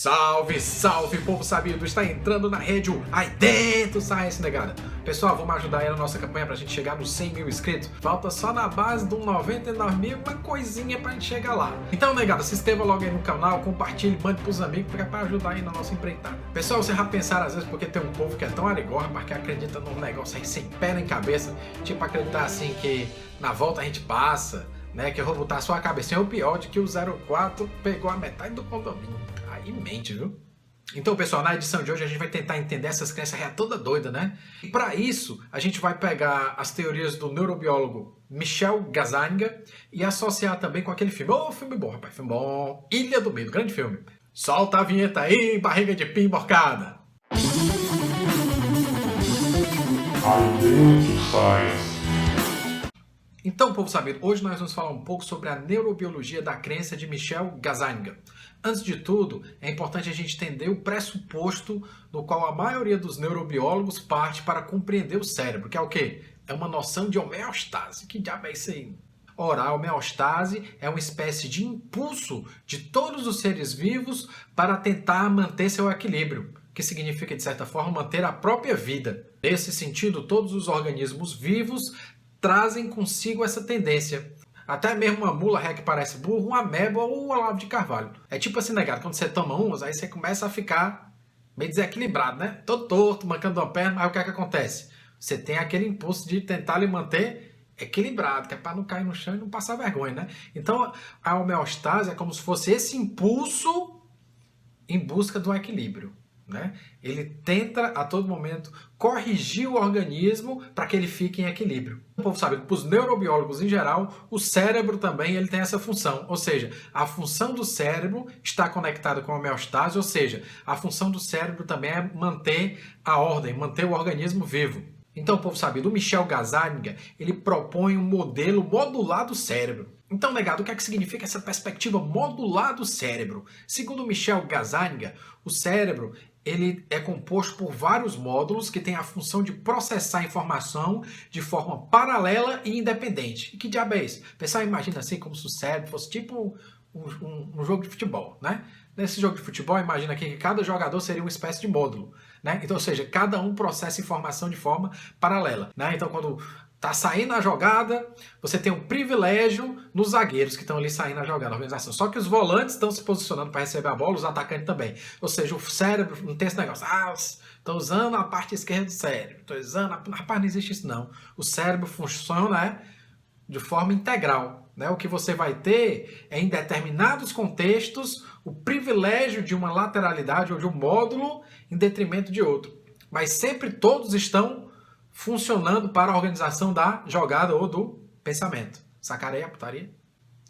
Salve, salve, povo sabido! Está entrando na rede o Aí Dentro Science, negada. Pessoal, vamos ajudar aí na nossa campanha pra gente chegar nos 100 mil inscritos. Falta só na base de 99 mil, uma coisinha pra gente chegar lá. Então, negada, se inscreva logo aí no canal, compartilhe, mande pros amigos pra ajudar aí na nossa empreitada. Pessoal, vocês já pensaram às vezes porque tem um povo que é tão arigorra, mas que acredita num negócio aí sem pé nem cabeça, tipo acreditar assim que na volta a gente passa, né, que eu vou botar só a cabecinha, ou pior, de que o 04 pegou a metade do condomínio. Aí mente, viu? Então, pessoal, na edição de hoje a gente vai tentar entender essas crenças toda doida, né? E para isso, a gente vai pegar as teorias do neurobiólogo Michel Gazzaniga e associar também com aquele filme. Ô, filme bom, rapaz, filme bom. Ilha do Medo, grande filme. Solta a vinheta aí, barriga de pim emborcada. Então, povo sabido, hoje nós vamos falar um pouco sobre a neurobiologia da crença de Michel Gazzaniga. Antes de tudo, é importante a gente entender o pressuposto no qual a maioria dos neurobiólogos parte para compreender o cérebro, que é o quê? É uma noção de homeostase. Que diabo é isso aí? Ora, a homeostase é uma espécie de impulso de todos os seres vivos para tentar manter seu equilíbrio, que significa, de certa forma, manter a própria vida. Nesse sentido, todos os organismos vivos trazem consigo essa tendência. Até mesmo uma mula ré que parece burro, uma ameba ou um Olavo de Carvalho. É tipo assim, negado, quando você toma umas, aí você começa a ficar meio desequilibrado, né? Todo torto, mancando uma perna, aí o que é que acontece? Você tem aquele impulso de tentar lhe manter equilibrado, que é para não cair no chão e não passar vergonha, né? Então, a homeostase é como se fosse esse impulso em busca do equilíbrio, né? Ele tenta a todo momento corrigir o organismo para que ele fique em equilíbrio. O povo sabe que para os neurobiólogos em geral, o cérebro também ele tem essa função, ou seja, a função do cérebro está conectada com a homeostase, ou seja, a função do cérebro também é manter a ordem, manter o organismo vivo. Então, o povo sabido, o Michel Gazzaniga, ele propõe um modelo modular do cérebro. Então, negado, o que é que significa essa perspectiva modular do cérebro? Segundo Michel Gazzaniga, o cérebro ele é composto por vários módulos que têm a função de processar informação de forma paralela e independente. E que diabo é isso? O pessoal imagina assim como se o cérebro fosse tipo um jogo de futebol, né? Nesse jogo de futebol, imagina aqui que cada jogador seria uma espécie de módulo, né? Então, ou seja, cada um processa informação de forma paralela, né? Então, quando tá saindo a jogada, você tem um privilégio nos zagueiros que estão ali saindo a jogada, na organização. Só que os volantes estão se posicionando para receber a bola, os atacantes também. Ou seja, o cérebro não tem esse negócio. Estou usando a parte esquerda do cérebro. Estou usando... Rapaz, não existe isso não. O cérebro funciona de forma integral, né? O que você vai ter é, em determinados contextos, o privilégio de uma lateralidade ou de um módulo em detrimento de outro. Mas sempre todos estão funcionando para a organização da jogada ou do pensamento. Sacareia a putaria?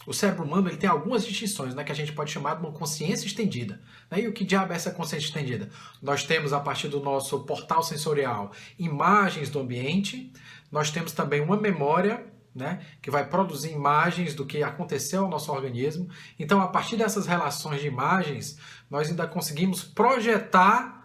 O cérebro humano ele tem algumas distinções, né, que a gente pode chamar de uma consciência estendida. Né? E o que diabo é essa consciência estendida? Nós temos, a partir do nosso portal sensorial, imagens do ambiente. Nós temos também uma memória, né, que vai produzir imagens do que aconteceu ao nosso organismo. Então, a partir dessas relações de imagens, nós ainda conseguimos projetar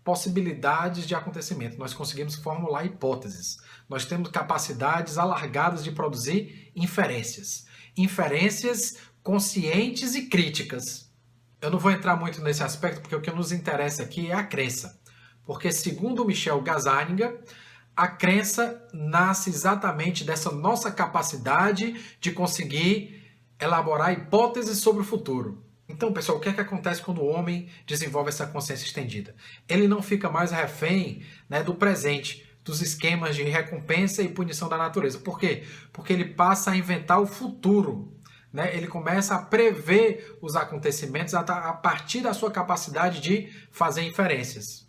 possibilidades de acontecimento. Nós conseguimos formular hipóteses. Nós temos capacidades alargadas de produzir inferências. Inferências conscientes e críticas. Eu não vou entrar muito nesse aspecto, porque o que nos interessa aqui é a crença. Porque, segundo Michel Gazzaniga, a crença nasce exatamente dessa nossa capacidade de conseguir elaborar hipóteses sobre o futuro. Então, pessoal, o que é que acontece quando o homem desenvolve essa consciência estendida? Ele não fica mais refém, né, do presente, dos esquemas de recompensa e punição da natureza. Por quê? Porque ele passa a inventar o futuro, né? Ele começa a prever os acontecimentos a partir da sua capacidade de fazer inferências.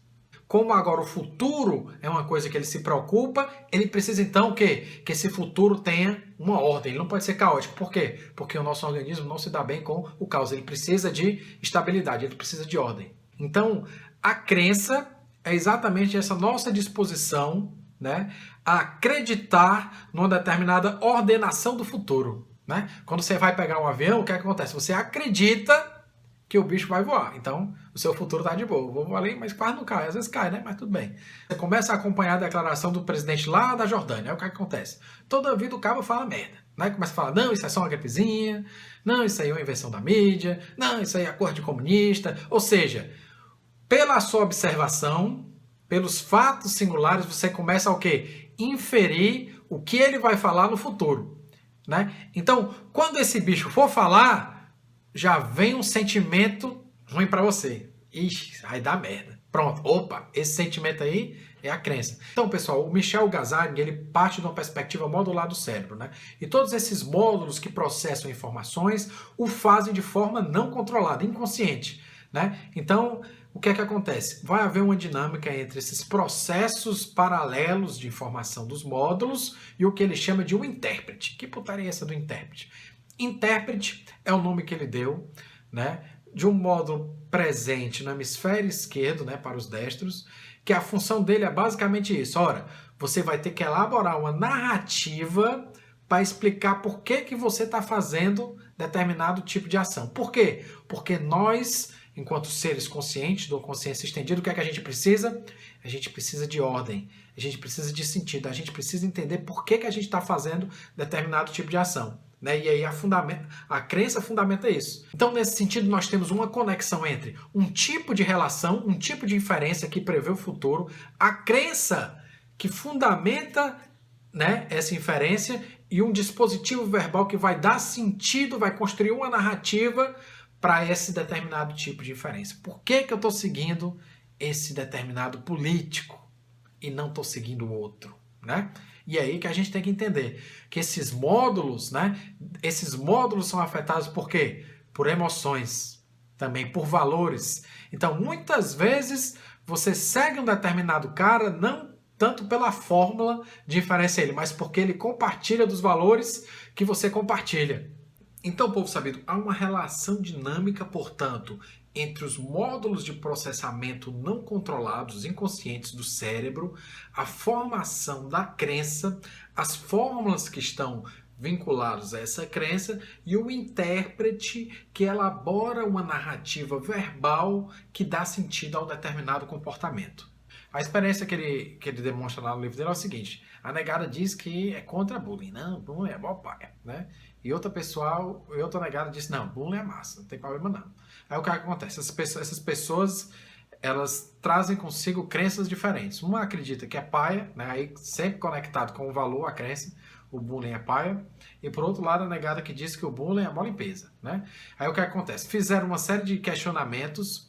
Como agora o futuro é uma coisa que ele se preocupa, ele precisa então o quê? Que esse futuro tenha uma ordem. Ele não pode ser caótico. Por quê? Porque o nosso organismo não se dá bem com o caos. Ele precisa de estabilidade, ele precisa de ordem. Então, a crença é exatamente essa nossa disposição, né, a acreditar numa determinada ordenação do futuro. Né? Quando você vai pegar um avião, o que acontece? Você acredita que o bicho vai voar. Então, o seu futuro está de boa. Vou voar ali, mas quase não cai. Às vezes cai, né? Mas tudo bem. Você começa a acompanhar a declaração do presidente lá da Jordânia. Aí o que acontece? Toda vida o cabo fala merda. né? Começa a falar, não, isso é só uma gripezinha, não, isso aí é uma invenção da mídia, não, isso aí é acordo de comunista. Ou seja, pela sua observação, pelos fatos singulares, você começa a o quê? Inferir o que ele vai falar no futuro, né? Então, quando esse bicho for falar, já vem um sentimento ruim para você. Ixi, vai dar merda. Pronto, opa, esse sentimento aí é a crença. Então, pessoal, o Michel Gazzaniga, ele parte de uma perspectiva modular do cérebro, né? E todos esses módulos que processam informações o fazem de forma não controlada, inconsciente, né? Então, o que é que acontece? Vai haver uma dinâmica entre esses processos paralelos de informação dos módulos e o que ele chama de um intérprete. Que putaria é essa do intérprete? Intérprete é o nome que ele deu, né, de um módulo presente no hemisfério esquerdo, né, para os destros, que a função dele é basicamente isso. Ora, você vai ter que elaborar uma narrativa para explicar por que você está fazendo determinado tipo de ação. Por quê? Porque nós, enquanto seres conscientes, ou consciência estendida, o que é que a gente precisa? A gente precisa de ordem, a gente precisa de sentido, a gente precisa entender por que a gente está fazendo determinado tipo de ação. Né? E aí a crença fundamenta isso. Então, nesse sentido, nós temos uma conexão entre um tipo de relação, um tipo de inferência que prevê o futuro, a crença que fundamenta, né, essa inferência e um dispositivo verbal que vai dar sentido, vai construir uma narrativa para esse determinado tipo de inferência. Por que eu estou seguindo esse determinado político e não estou seguindo o outro? Né? E aí que a gente tem que entender que esses módulos, né, esses módulos são afetados por quê? Por emoções, também por valores. Então, muitas vezes, você segue um determinado cara não tanto pela fórmula de inferência a ele, mas porque ele compartilha dos valores que você compartilha. Então, povo sabido, há uma relação dinâmica, portanto, entre os módulos de processamento não controlados, inconscientes do cérebro, a formação da crença, as fórmulas que estão vinculadas a essa crença e o intérprete que elabora uma narrativa verbal que dá sentido a um determinado comportamento. A experiência que ele demonstra lá no livro dele é o seguinte: a negada diz que é contra bullying, não, bullying é bom pai, né? E outra negada diz, não, bullying é massa, não tem problema não. Aí o que acontece? Essas pessoas, elas trazem consigo crenças diferentes. Uma acredita que é paia, né? Aí sempre conectado com o valor, a crença, o bullying é paia. E por outro lado, a negada que diz que o bullying é mó limpeza, né? Aí o que acontece? Fizeram uma série de questionamentos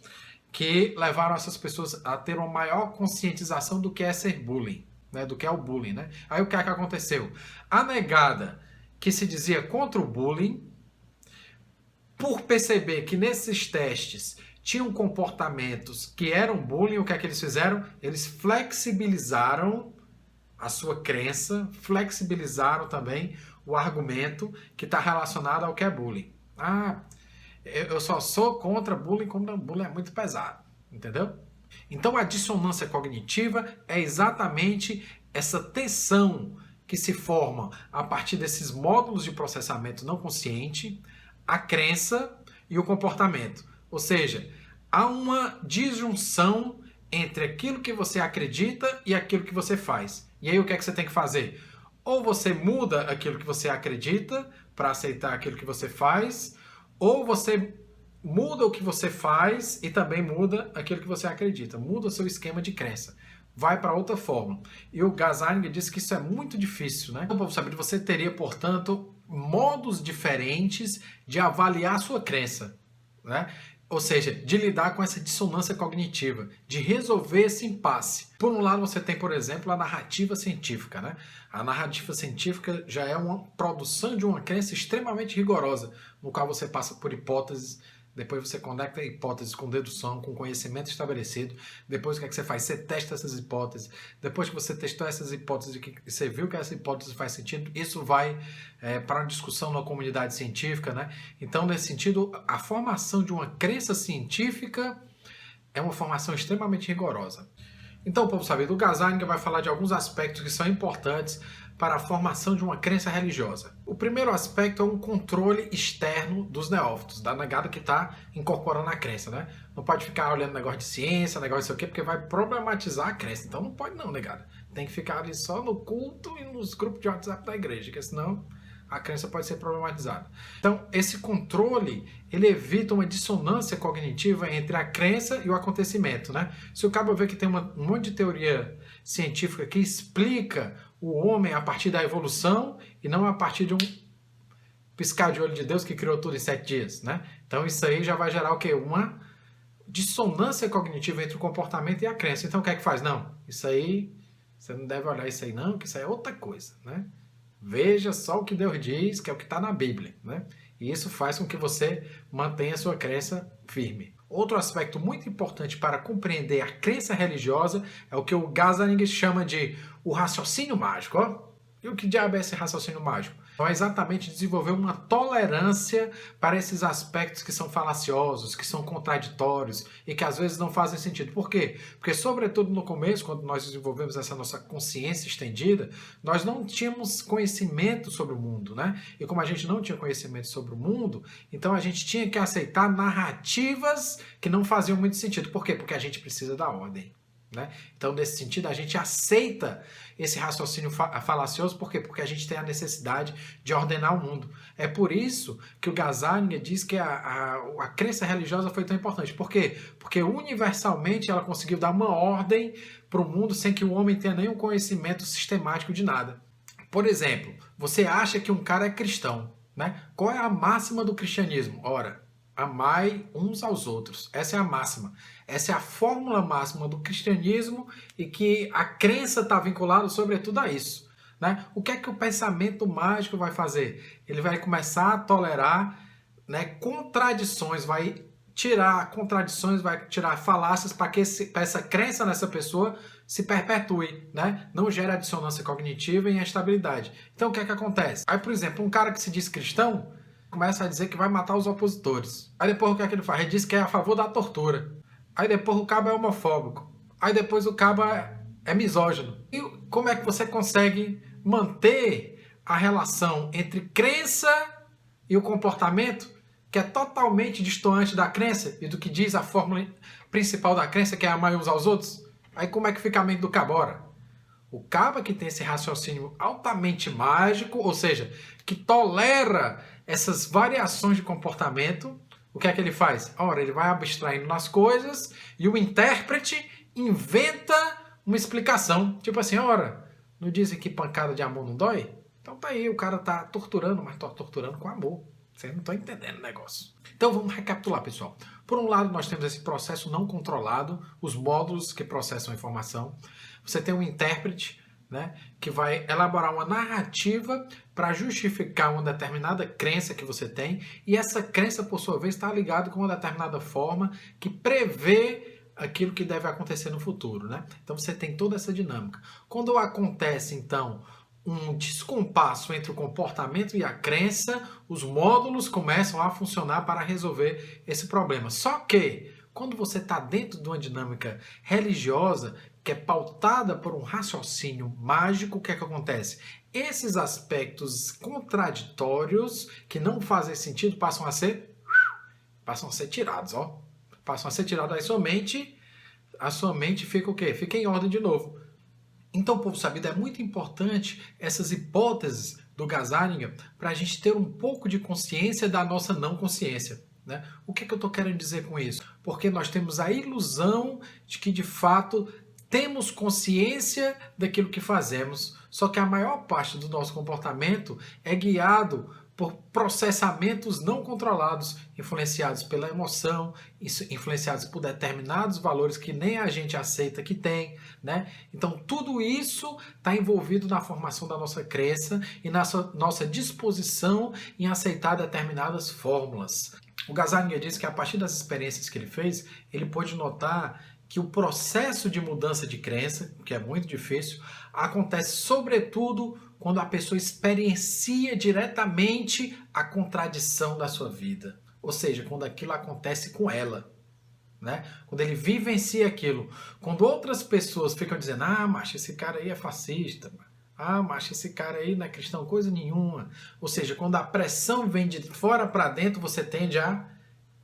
que levaram essas pessoas a ter uma maior conscientização do que é ser bullying, né? Do que é o bullying, né? Aí o que aconteceu? A negada que se dizia contra o bullying, por perceber que nesses testes tinham comportamentos que eram bullying, o que é que eles fizeram? Eles flexibilizaram a sua crença, flexibilizaram também o argumento que está relacionado ao que é bullying. Ah, eu só sou contra bullying quando o bullying é muito pesado, entendeu? Então a dissonância cognitiva é exatamente essa tensão que se forma a partir desses módulos de processamento não consciente, a crença e o comportamento. Ou seja, há uma disjunção entre aquilo que você acredita e aquilo que você faz. E aí o que é que você tem que fazer? Ou você muda aquilo que você acredita para aceitar aquilo que você faz, ou você muda o que você faz e também muda aquilo que você acredita. Muda o seu esquema de crença. Vai para outra forma. E o Gazzaniga disse que isso é muito difícil, né? Então, para saber, você teria, portanto, modos diferentes de avaliar a sua crença, né? Ou seja, de lidar com essa dissonância cognitiva, de resolver esse impasse. Por um lado, você tem, por exemplo, a narrativa científica, né? A narrativa científica já é uma produção de uma crença extremamente rigorosa, no qual você passa por hipóteses, depois você conecta hipóteses com dedução, com conhecimento estabelecido. Depois o que é que você faz? Você testa essas hipóteses. Depois que você testou essas hipóteses e que você viu que essa hipótese faz sentido, isso vai para uma discussão na comunidade científica, né? Então, nesse sentido, a formação de uma crença científica é uma formação extremamente rigorosa. Então, povo sabido, o Gazzaniga vai falar de alguns aspectos que são importantes para a formação de uma crença religiosa. O primeiro aspecto é um controle externo dos neófitos, da negada que está incorporando a crença, né? Não pode ficar olhando negócio de ciência, negócio de sei o quê, porque vai problematizar a crença. Então não pode não, negada. Tem que ficar ali só no culto e nos grupos de WhatsApp da igreja, porque senão a crença pode ser problematizada. Então, esse controle, ele evita uma dissonância cognitiva entre a crença e o acontecimento, né? Se o cabo vê que tem um monte de teoria científica que explica o homem a partir da evolução e não a partir de um piscar de olho de Deus que criou tudo em 7 dias, né? Então, isso aí já vai gerar o quê? Uma dissonância cognitiva entre o comportamento e a crença. Então, o que é que faz? Não, isso aí, você não deve olhar isso aí não, que isso aí é outra coisa, né? Veja só o que Deus diz, que é o que está na Bíblia, né? E isso faz com que você mantenha a sua crença firme. Outro aspecto muito importante para compreender a crença religiosa é o que o Gazzaniga chama de o raciocínio mágico. Ó. E o que diabo é esse raciocínio mágico? Então é exatamente desenvolver uma tolerância para esses aspectos que são falaciosos, que são contraditórios e que às vezes não fazem sentido. Por quê? Porque, sobretudo no começo, quando nós desenvolvemos essa nossa consciência estendida, nós não tínhamos conhecimento sobre o mundo, né? E como a gente não tinha conhecimento sobre o mundo, então a gente tinha que aceitar narrativas que não faziam muito sentido. Por quê? Porque a gente precisa da ordem. Né? Então, nesse sentido, a gente aceita esse raciocínio falacioso, por quê? Porque a gente tem a necessidade de ordenar o mundo. É por isso que o Gazzaniga diz que a crença religiosa foi tão importante. Por quê? Porque universalmente ela conseguiu dar uma ordem para o mundo sem que o homem tenha nenhum conhecimento sistemático de nada. Por exemplo, você acha que um cara é cristão, né? Qual é a máxima do cristianismo? Ora, amai uns aos outros. Essa é a máxima. Essa é a fórmula máxima do cristianismo e que a crença está vinculada sobretudo a isso. Né? O que é que o pensamento mágico vai fazer? Ele vai começar a tolerar, né, contradições, vai tirar falácias para que essa crença nessa pessoa se perpetue, né? Não gera dissonância cognitiva e instabilidade. Então o que é que acontece? Aí, por exemplo, um cara que se diz cristão começa a dizer que vai matar os opositores. Aí depois o que é que ele faz? Ele diz que é a favor da tortura. Aí depois o cabo é homofóbico. Aí depois o cabo é misógino. E como é que você consegue manter a relação entre crença e o comportamento, que é totalmente distoante da crença e do que diz a fórmula principal da crença, que é amar uns aos outros? Aí como é que fica a mente do cabora? O cabo que tem esse raciocínio altamente mágico, ou seja, que tolera essas variações de comportamento, o que é que ele faz? Ora, ele vai abstraindo nas coisas e o intérprete inventa uma explicação. Tipo assim, ora, não dizem que pancada de amor não dói? Então tá aí, o cara tá torturando, mas tá torturando com amor. Vocês não estão entendendo o negócio. Então vamos recapitular, pessoal. Por um lado, nós temos esse processo não controlado, os módulos que processam a informação. Você tem um intérprete, né, que vai elaborar uma narrativa para justificar uma determinada crença que você tem, e essa crença, por sua vez, está ligada com uma determinada forma que prevê aquilo que deve acontecer no futuro. Né? Então você tem toda essa dinâmica. Quando acontece, então, um descompasso entre o comportamento e a crença, os módulos começam a funcionar para resolver esse problema. Só que, quando você está dentro de uma dinâmica religiosa, que é pautada por um raciocínio mágico, o que é que acontece? Esses aspectos contraditórios, que não fazem sentido, passam a ser tirados, ó. Passam a ser tirados, aí a sua mente fica o quê? Fica em ordem de novo. Então, povo sabido, é muito importante essas hipóteses do Gazzaniga para a gente ter um pouco de consciência da nossa não consciência. Né? O que é que eu estou querendo dizer com isso? Porque nós temos a ilusão de que, de fato, temos consciência daquilo que fazemos, só que a maior parte do nosso comportamento é guiado por processamentos não controlados, influenciados pela emoção, influenciados por determinados valores que nem a gente aceita que tem, né? Então tudo isso está envolvido na formação da nossa crença e na nossa disposição em aceitar determinadas fórmulas. O Gazzaniga diz que a partir das experiências que ele fez, ele pôde notar que o processo de mudança de crença, que é muito difícil, acontece sobretudo quando a pessoa experiencia diretamente a contradição da sua vida. Ou seja, quando aquilo acontece com ela. Né? Quando ele vivencia aquilo. Quando outras pessoas ficam dizendo, macho, esse cara aí é fascista. Macho, esse cara aí não é cristão coisa nenhuma. Ou seja, quando a pressão vem de fora para dentro, você tende a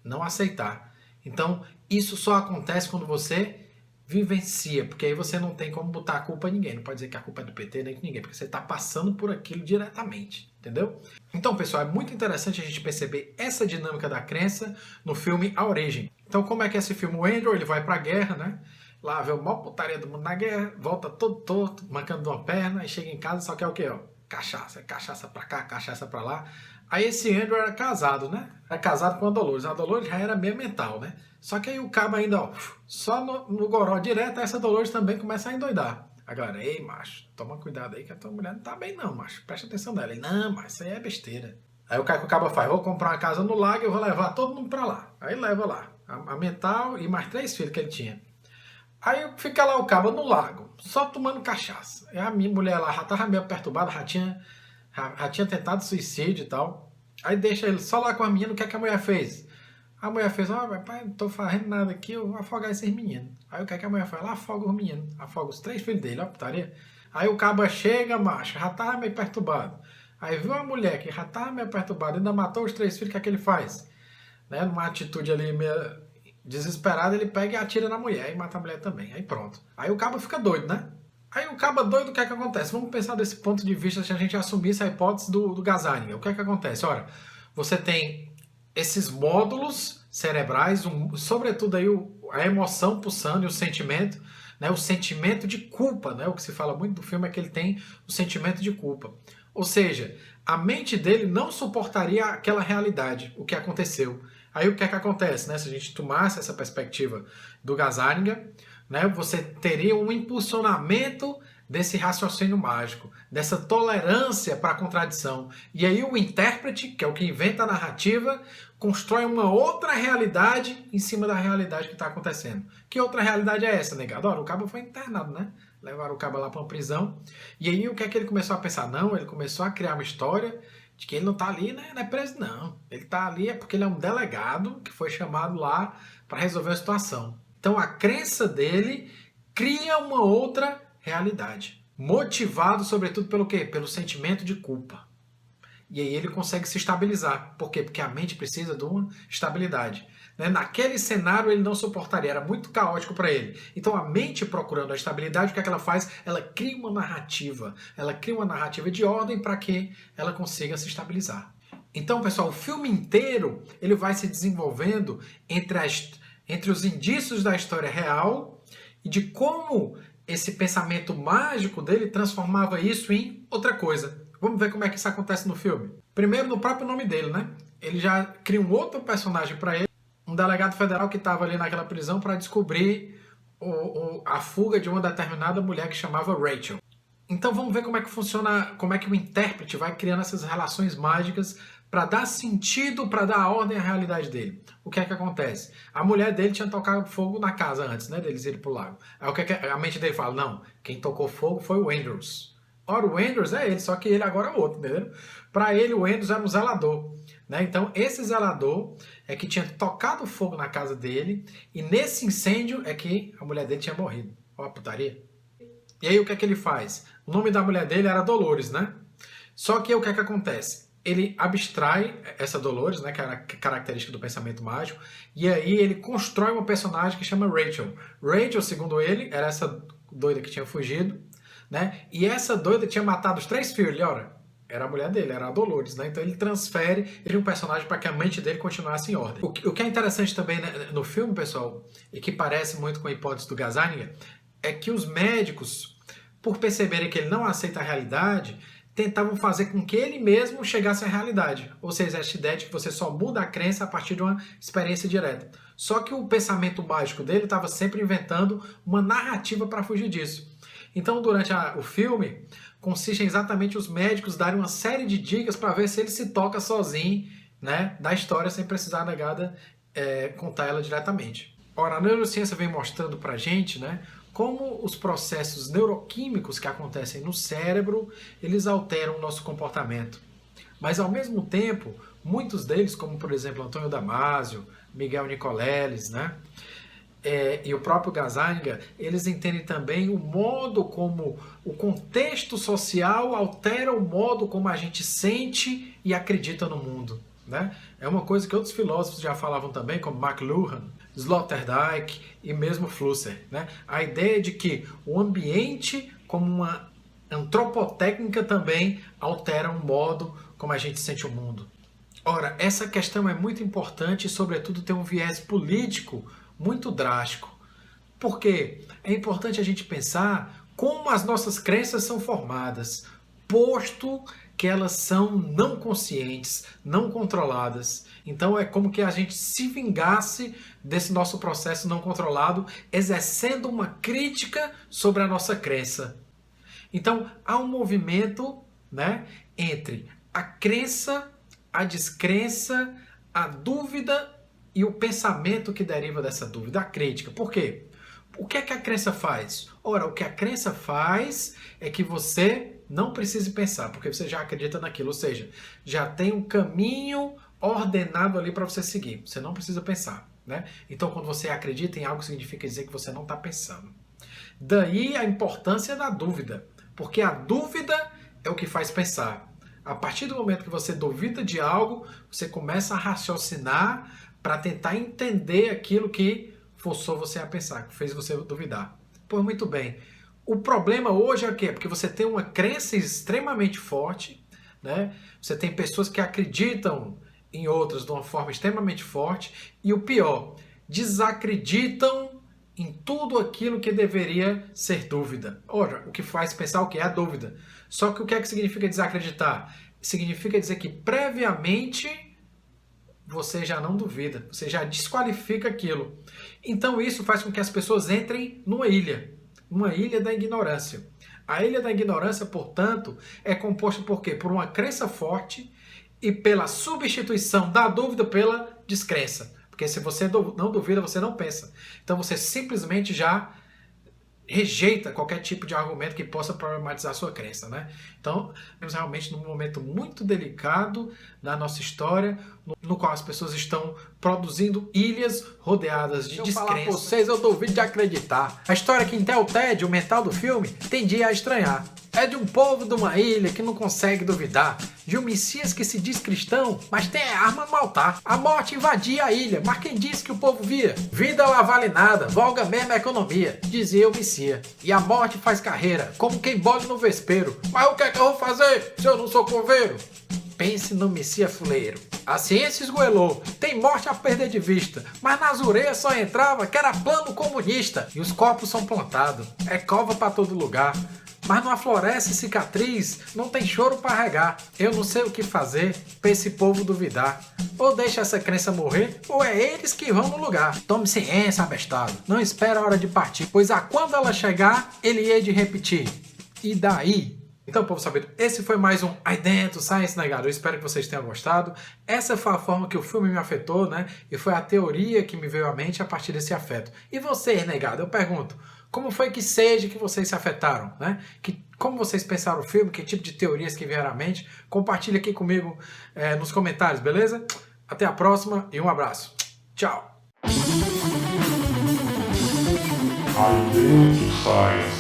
não aceitar. Então, isso só acontece quando você vivencia, porque aí você não tem como botar a culpa em ninguém, não pode dizer que a culpa é do PT nem de ninguém, porque você está passando por aquilo diretamente, entendeu? Então, pessoal, é muito interessante a gente perceber essa dinâmica da crença no filme A Origem. Então, como é que é esse filme? O Andrew, ele vai pra guerra, né? Lá vê o maior putaria do mundo na guerra, volta todo torto, mancando de uma perna, e chega em casa, só quer o quê, ó? Cachaça, cachaça pra cá, cachaça pra lá. Aí esse Andrew era casado, né? Era casado com a Dolores. A Dolores já era meio mental, né? Só que aí o cabo ainda, ó, só no goró direto, essa Dolores também começa a endoidar. A galera, ei, macho, toma cuidado aí que a tua mulher não tá bem não, macho. Presta atenção nela. Ele, não, mas isso aí é besteira. Aí o que o cabo faz? Vou comprar uma casa no lago e eu vou levar todo mundo pra lá. Aí leva lá. A mental e mais 3 filhos que ele tinha. Aí fica lá o cabo no lago, só tomando cachaça. E a minha mulher lá já tava meio perturbada, já tinha tentado suicídio e tal. Aí deixa ele só lá com a menina, o que é que a mulher fez? A mulher fez, pai, não tô fazendo nada aqui, eu vou afogar esses meninos. Aí o que é que a mulher faz? Ela afoga os meninos, afoga os 3 filhos dele, ó, putaria. Aí o cabo chega, macho, já tava meio perturbado. Aí viu a mulher que já tava meio perturbada, ainda matou os 3 filhos, o que é que ele faz? Né, numa atitude ali meio desesperada, ele pega e atira na mulher e mata a mulher também. Aí pronto. Aí o cabo fica doido, né? Aí o cabo doido, o que é que acontece? Vamos pensar desse ponto de vista, se a gente assumisse a hipótese do Gazzaniga. O que é que acontece? Ora, você tem esses módulos cerebrais, sobretudo aí a emoção pulsando e o sentimento, né? O sentimento de culpa, né? O que se fala muito do filme é que ele tem o sentimento de culpa. Ou seja, a mente dele não suportaria aquela realidade, o que aconteceu. Aí o que é que acontece, né? Se a gente tomasse essa perspectiva do Gazzaniga, né, você teria um impulsionamento desse raciocínio mágico, dessa tolerância para a contradição. E aí o intérprete, que é o que inventa a narrativa, constrói uma outra realidade em cima da realidade que está acontecendo. Que outra realidade é essa, negado? Ora, o cabo foi internado, né? Levaram o cabo lá para uma prisão. E aí o que é que ele começou a pensar? Não, ele começou a criar uma história de que ele não está ali, né? Não é preso, não. Ele está ali é porque ele é um delegado que foi chamado lá para resolver a situação. Então a crença dele cria uma outra realidade. Motivado, sobretudo, pelo quê? Pelo sentimento de culpa. E aí ele consegue se estabilizar. Por quê? Porque a mente precisa de uma estabilidade. Naquele cenário ele não suportaria, era muito caótico para ele. Então a mente procurando a estabilidade, o que é que ela faz? Ela cria uma narrativa. Ela cria uma narrativa de ordem para que ela consiga se estabilizar. Então, pessoal, o filme inteiro ele vai se desenvolvendo entre os indícios da história real e de como esse pensamento mágico dele transformava isso em outra coisa. Vamos ver como é que isso acontece no filme. Primeiro, no próprio nome dele, né? Ele já cria um outro personagem para ele, um delegado federal que estava ali naquela prisão para descobrir a fuga de uma determinada mulher que chamava Rachel. Então vamos ver como é que funciona, como é que o intérprete vai criando essas relações mágicas para dar sentido, para dar ordem à realidade dele. O que é que acontece? A mulher dele tinha tocado fogo na casa antes, né, deles irem pro lago. Aí o que é que a mente dele fala? Não, quem tocou fogo foi o Andrews. Ora, o Andrews é ele, só que ele agora é outro, entendeu? Para ele, o Andrews era um zelador. Né? Então, esse zelador é que tinha tocado fogo na casa dele e nesse incêndio é que a mulher dele tinha morrido. Ó a putaria. E aí o que é que ele faz? O nome da mulher dele era Dolores, né? Só que o que é que acontece? Ele abstrai essa Dolores, né, que era característica do pensamento mágico, e aí ele constrói uma personagem que chama Rachel. Rachel, segundo ele, era essa doida que tinha fugido, né? E essa doida tinha matado os 3 filhos, ora, era a mulher dele, era a Dolores, né? Então ele transfere um personagem para que a mente dele continuasse em ordem. O que é interessante também no filme, pessoal, e que parece muito com a hipótese do Gazzaniga, é que os médicos, por perceberem que ele não aceita a realidade, tentavam fazer com que ele mesmo chegasse à realidade. Ou seja, essa ideia de que você só muda a crença a partir de uma experiência direta. Só que o pensamento mágico dele estava sempre inventando uma narrativa para fugir disso. Então, durante o filme, consiste em exatamente os médicos darem uma série de dicas para ver se ele se toca sozinho, né, da história sem precisar a negada contar ela diretamente. Ora, a neurociência vem mostrando para a gente, né, como os processos neuroquímicos que acontecem no cérebro, eles alteram o nosso comportamento. Mas, ao mesmo tempo, muitos deles, como por exemplo Antônio Damasio, Miguel Nicoleles, né, e o próprio Gazzaniga, eles entendem também o modo como o contexto social altera o modo como a gente sente e acredita no mundo. Né? É uma coisa que outros filósofos já falavam também, como McLuhan, Sloterdijk e mesmo Flusser, né? A ideia de que o ambiente, como uma antropotécnica, também altera o modo como a gente sente o mundo. Ora, essa questão é muito importante e, sobretudo, tem um viés político muito drástico. Porque é importante a gente pensar como as nossas crenças são formadas, posto que elas são não conscientes, não controladas. Então é como que a gente se vingasse desse nosso processo não controlado, exercendo uma crítica sobre a nossa crença. Então há um movimento, né, entre a crença, a descrença, a dúvida e o pensamento que deriva dessa dúvida, a crítica. Por quê? O que é que a crença faz? Ora, o que a crença faz é que você não precise pensar, porque você já acredita naquilo, ou seja, já tem um caminho ordenado ali para você seguir. Você não precisa pensar, né? Então, quando você acredita em algo, significa dizer que você não está pensando. Daí a importância da dúvida, porque a dúvida é o que faz pensar. A partir do momento que você duvida de algo, você começa a raciocinar para tentar entender aquilo que forçou você a pensar, que fez você duvidar. Pois muito bem. O problema hoje é o quê? Porque você tem uma crença extremamente forte, né? Você tem pessoas que acreditam em outras de uma forma extremamente forte e o pior, desacreditam em tudo aquilo que deveria ser dúvida. Ora, o que faz pensar o que é a dúvida. Só que o que é que significa desacreditar? Significa dizer que previamente você já não duvida, você já desqualifica aquilo. Então isso faz com que as pessoas entrem numa ilha da ignorância. A ilha da ignorância, portanto, é composta por quê? Por uma crença forte e pela substituição da dúvida pela descrença. Porque se você não duvida, você não pensa. Então você simplesmente já rejeita qualquer tipo de argumento que possa problematizar a sua crença, né? Então, estamos realmente num momento muito delicado da nossa história, no qual as pessoas estão produzindo ilhas rodeadas de descrença. Falar pra vocês, eu duvido de acreditar. A história que Intel Ted, o mental do filme, tendia a estranhar. É de um povo de uma ilha que não consegue duvidar, de um Messias que se diz cristão, mas tem a arma no altar. A morte invadia a ilha, mas quem disse que o povo via? Vida lá vale nada, folga mesmo a economia, dizia o Messias. E a morte faz carreira, como quem bole no vespeiro. Mas o que é que eu vou fazer se eu não sou coveiro? Pense no Messias fuleiro. A ciência esgoelou, tem morte a perder de vista, mas nas ureias só entrava que era plano comunista. E os corpos são plantados, é cova pra todo lugar. Mas não afloresce cicatriz, não tem choro para regar. Eu não sei o que fazer pra esse povo duvidar. Ou deixa essa crença morrer, ou é eles que vão no lugar. Tome ciência, abestado. Não espera a hora de partir, pois a quando ela chegar, ele há de repetir. E daí? Então, povo sabido, esse foi mais um Aí Dentro Science Negado. Eu espero que vocês tenham gostado. Essa foi a forma que o filme me afetou, né? E foi a teoria que me veio à mente a partir desse afeto. E vocês, negado, eu pergunto, como foi que seja que vocês se afetaram, né? Como vocês pensaram o filme, que tipo de teorias que vieram à mente? Compartilha aqui comigo nos comentários, beleza? Até a próxima e um abraço. Tchau! Aí Dentro Science.